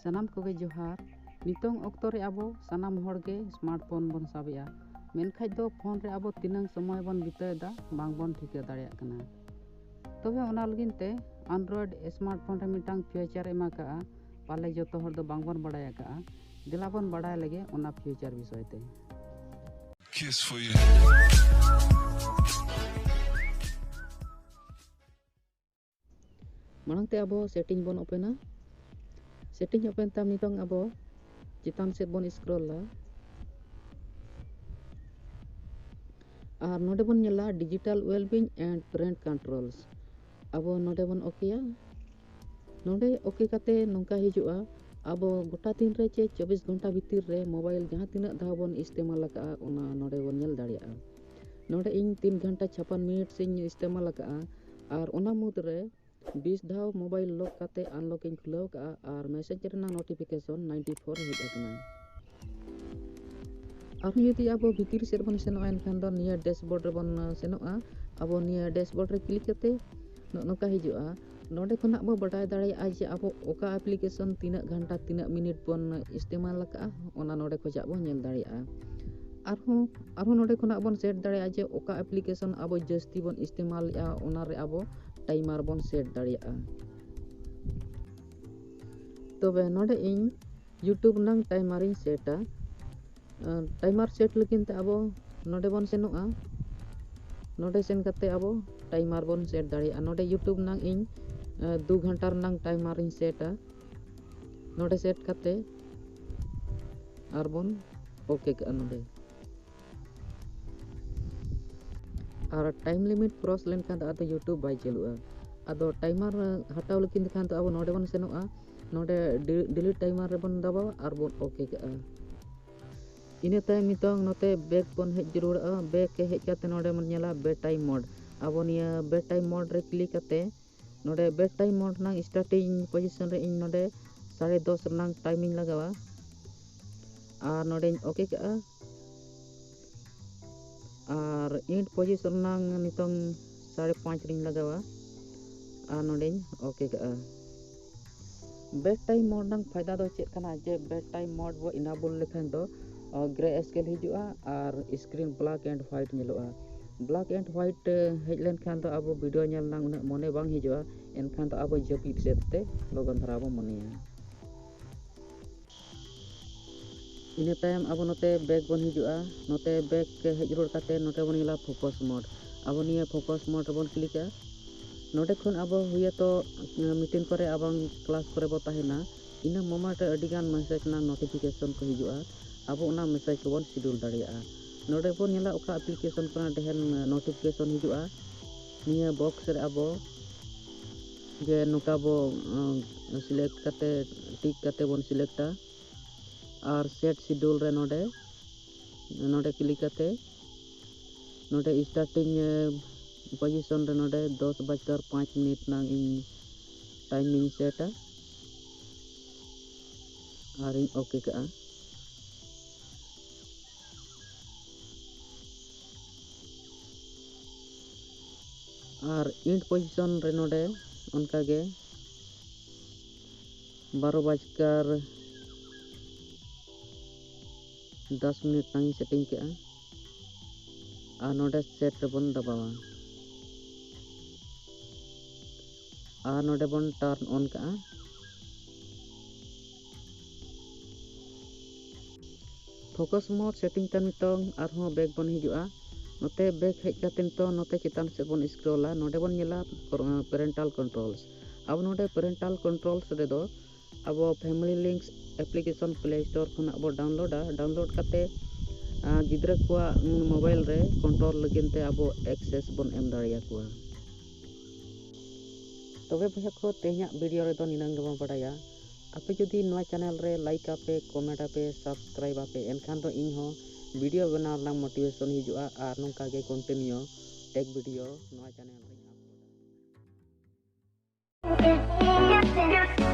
ᱥᱟᱱᱟᱢ ᱠᱚᱜᱮ ᱡᱚᱦᱟᱨ। ᱱᱤᱛᱚᱝ ᱚᱠᱛᱚ ᱨᱮ ᱟᱵᱚ ᱥᱟᱱᱟᱢ ᱦᱚᱲᱜᱮ ᱥᱢᱟᱨᱴᱯᱷᱳᱱ ᱵᱚᱱ ᱥᱟᱵᱮᱜᱼᱟ। ᱢᱮᱱᱠᱷᱟᱡ ᱫᱚ ᱯᱷᱳᱱ ᱨᱮ ᱟᱵᱚ ᱛᱤᱱᱟᱹᱝ ᱥᱚᱢᱚᱭ ᱵᱚᱱ ᱵᱤᱛᱟᱹᱣᱮᱫᱟ ᱵᱟᱝᱵᱚᱱ ᱴᱷᱤᱠᱟᱹ ᱫᱟᱲᱮᱭᱟᱜ ᱠᱟᱱᱟ। ᱛᱚᱵᱮ ᱚᱱᱟ ᱞᱟᱹᱜᱤᱫ ᱛᱮ ᱮᱱᱰᱨᱚᱭᱮᱰ ᱥᱢᱟᱨᱴᱯᱷᱳᱱ ᱨᱮ ᱢᱤᱫᱴᱟᱝ ᱯᱷᱤᱪᱟᱨ ᱮᱢ ᱟᱠᱟᱜᱼᱟ। ᱯᱟᱞᱮ ᱡᱚᱛᱚ ᱦᱚᱲ ᱫᱚ ᱵᱟᱝᱵᱚᱱ ᱵᱟᱲᱟᱭ ᱟᱠᱟᱜᱼᱟ। ᱫᱮᱞᱟ ᱵᱚᱱ ᱵᱟᱲᱟᱭ ᱞᱮᱜᱮ ᱚᱱᱟ ᱯᱷᱤᱪᱟᱨ ᱵᱤᱥᱚᱭ ᱛᱮ। Kiss for you. ᱢᱟᱲᱟᱝ তে ᱟᱵᱚ ᱥᱮᱴᱤᱝ ᱵᱚᱱ ᱳᱯᱮᱱᱟ। ᱥᱮᱴᱤᱝ ᱳᱯᱮᱱ ᱛᱟᱭᱚᱢ ᱱᱤᱛᱚᱝ ᱟᱵᱚ ᱪᱮᱛᱟᱱ ᱥᱮᱫ ᱵᱚᱱ ᱥᱠᱨᱚᱞᱟ। ᱟᱨ ᱱᱚᱰᱮ ᱵᱚᱱ ᱧᱮᱞᱟ ᱰᱤᱡᱤᱴᱟᱞ ᱣᱮᱞᱵᱤᱝ एंड पेरेंट कंट्रोल्स। ᱟᱵᱚ ᱱᱚᱰᱮ ᱵᱚᱱ ᱳᱠᱮᱭᱟ। ᱱᱚᱰᱮ ᱳᱠᱮ ᱠᱟᱛᱮ ᱱᱚᱝᱠᱟ ᱦᱤᱡᱩᱜᱼᱟ। ᱟᱵᱚ ᱜᱚᱴᱟ ᱫᱤᱱ ᱨᱮ ᱪᱮ 24 ᱜᱷᱚᱱᱴᱟ ᱵᱷᱤᱛᱤᱨ ᱨᱮ ᱢᱳᱵᱟᱭᱤᱞ ᱡᱟᱦᱟᱸ ᱛᱤᱱᱟᱹᱜ ᱫᱷᱟᱣ ᱵᱚᱱ ᱤᱥᱛᱮᱢᱟᱞ ᱟᱠᱟᱜᱼᱟ ᱚᱱᱟ ᱱᱚᱰᱮ ᱵᱚᱱ ᱧᱮᱞ ᱫᱟᱲᱮᱭᱟᱜᱼᱟ। ᱱᱚᱰᱮ ᱤᱧ 3 घंटा 56 मिनट ᱤᱧ इस्तेमाल ᱟᱠᱟᱜᱼᱟ। ᱟᱨ ᱚᱱᱟ ᱢᱩᱫᱽᱨᱮ 20 ᱫᱷᱟᱣ ᱢᱳᱵᱟᱭᱤल ᱞᱚᱠ ᱠᱟᱛᱮ আনলক ᱤᱧ ᱠᱷᱩᱞᱟᱹᱣ ᱠᱟᱜᱼᱟ। ᱟর মেসেজ ᱨᱮᱱᱟᱜ নোটিফিকেশন 94 ᱦᱮᱡ ᱟᱠᱟᱱᱟ। ᱟᱨᱦᱚᱸ ᱡᱩᱫᱤ ᱟᱵᱚ ᱵᱷᱤᱛᱤᱨ ᱥᱮᱫ ᱵᱚᱱ ᱥᱮᱱᱚᱜᱼᱟ ᱮᱱᱠᱷᱟᱱ ᱫᱚ ᱱᱤᱭᱟᱹ ᱰᱮᱥᱵᱳর্ড ᱨᱮᱵᱚᱱ ᱥᱮᱱᱚᱜᱼᱟ। ᱟᱵᱚ ᱱᱤᱭᱟᱹ ᱰᱮᱥᱵᱳর্ড ᱨᱮ ᱠᱞᱤᱠ ᱠᱟᱛᱮ ᱱᱚᱝᱠᱟ ᱦᱤᱡᱩᱜᱼᱟ। ᱱᱚᱰᱮ ᱠᱷᱚᱱᱟᱜ ᱵᱚ ᱵᱟᱰᱟᱭ ᱫᱟᱲᱮᱭᱟᱜᱼᱟ ᱡᱮ ᱟᱵᱚ ᱚᱠᱟ ᱮᱯᱞᱤᱠᱮᱥᱚᱱ ᱛᱤᱱᱟᱹᱜ ᱜᱷᱚᱱᱴᱟ ᱛᱤᱱᱟᱹᱜ ᱢᱤᱱᱤᱴ ᱵᱚᱱ इस्तेमाल ᱟᱠᱟᱜᱼᱟ ᱚᱱᱟ ᱱᱚᱰᱮ ᱠᱷᱚᱡᱟᱜ ᱵᱚᱱ ᱧᱮᱞ ᱫᱟᱲᱮᱭᱟᱜᱼᱟ। ᱟᱨᱦᱚᱸ ᱱᱚᱰᱮ ᱠᱷᱚᱱᱟᱜ ᱵᱚᱱ ᱥᱮᱴ ᱫᱟᱲᱮᱭᱟᱜᱼᱟ ᱡᱮ ᱚᱠᱟ ᱮᱯᱞᱤᱠᱮᱥᱚᱱ ᱟᱵᱚ ᱡᱟᱹᱥᱛᱤ ᱵᱚᱱ इस्तेमालᱮᱜᱼᱟ ᱚᱱᱟᱨᱮ ᱟᱵᱚ ᱴᱟইᱢᱟর ᱵᱚᱱ ᱥᱮᱴ ᱫᱟᱲᱮᱭᱟᱜᱼᱟ। ᱛᱚᱵᱮ ᱱᱚᱰᱮ ᱤᱧ ᱤᱭᱩᱴᱩᱵ ᱨᱮᱱᱟᱜ ᱴᱟইᱢᱟᱨᱤᱧ ᱥᱮᱴᱟ। टाइमर सेट लगिन ते अब नोडे बन सेनोआ नोडे सेन कते अब टाइमर बन सेट दाड़िया नोडे यूट्यूब नांग इन 2 घंटा नांग टाइमर इन सेटा नोडे सेट कते आर बन ओके का नोडे और टाइम लिमिट क्रॉस लेन खान तो यूट्यूब बाय चलुआ अदो टाइमर हटाव लगिन खान तो अब नोडे बन सेनोआ नोडे डिलीट टाइमर रे बन दबावा और बन ओके का इने तायम नितोंग नोते बैक बन हेज जरूरआ बैक के हेज काते नोडे मन नेला बेड टाइम मोड अब निया बेड टाइम मोड रे क्लिक काते नोडे बेड टाइम मोड नांग स्टार्टिंग पोजीशन रे इन नोडे 10:30 नांग टाइमिंग लगावा और नोडे ओके का और इंड पोजीशन नांग नितोंग 5:30 रिंग लगावा और नोडे ओके का बेड टाइम मोड नांग फायदा दो चेक कना जे बेड टाइम मोड वो इनेबल लेखन दो ग्रे स्केल हिजुआ और स्क्रीन ब्लैक एंड व्हाइट नेलोआ ब्लैक एंड व्हाइट हेज लेन खान तो अब वीडियो नेल नांग उना मने बांग हिजुआ एनखान तो अब जपीट सेते लगन धरा बो मनेया इने टाइम अब नोते बैक बन हिजुआ नोते बैक हेज रोड काते नोते बन गेला फोकस मोड अब निया फोकस मोड बन क्लिका नोडे खन अब हुए तो मीटिंग करे अबंग क्लास करे बो ताहेना इना मोमेंट अडी गान मैसेज ना नोटिफिकेशन को हिजुआ अब उना मैसेज को बन शेड्यूल दाड़िया नोडे बन नेला ओका एप्लीकेशन कना ढेर नोटिफिकेशन हिजुआ निया बॉक्स रे अब जे नुका बो सिलेक्ट करते टिक करते बन सिलेक्टा और सेट शेड्यूल रे नोडे क्लिक करते नोडे स्टार्टिंग पोजीशन रे नोडे 10:05 नांग इन टाइमिंग सेटा और इन ओके का और इंड पोजीशन रे नोडे उनका गे 12:10 नांग सेटिंग के और नोडे सेट रे बन दबावा और नोडे बन टर्न ऑन का फोकस मोड सेटिंग ता नितोंग आरहों बैक बन हिजुआ नोते बैक हेज काते नितोंग नोते चितान से बन स्क्रॉला नोडे बन नेला पेरेंटल कंट्रोल्स अब नोडे पेरेंटल कंट्रोल्स रे दो अब family links application play store खन अब डाउनलोड काते गिद्रा को मोबाइल रे कंट्रोल लगिन ते अब एक्सेस बन एम दाड़िया को तबे भैया को तेहना वीडियो रे दो निनांग दो बडाया आपे जुदी नवा चैनल रे लाइक आपे कमेंट आपे सब्सक्राइब आपे एनखान दो इन हो वीडियो बनाव ना मोटिवेशन हिजुआ और नोंका गे कंटिन्यू टेक वीडियो नवा चैनल रे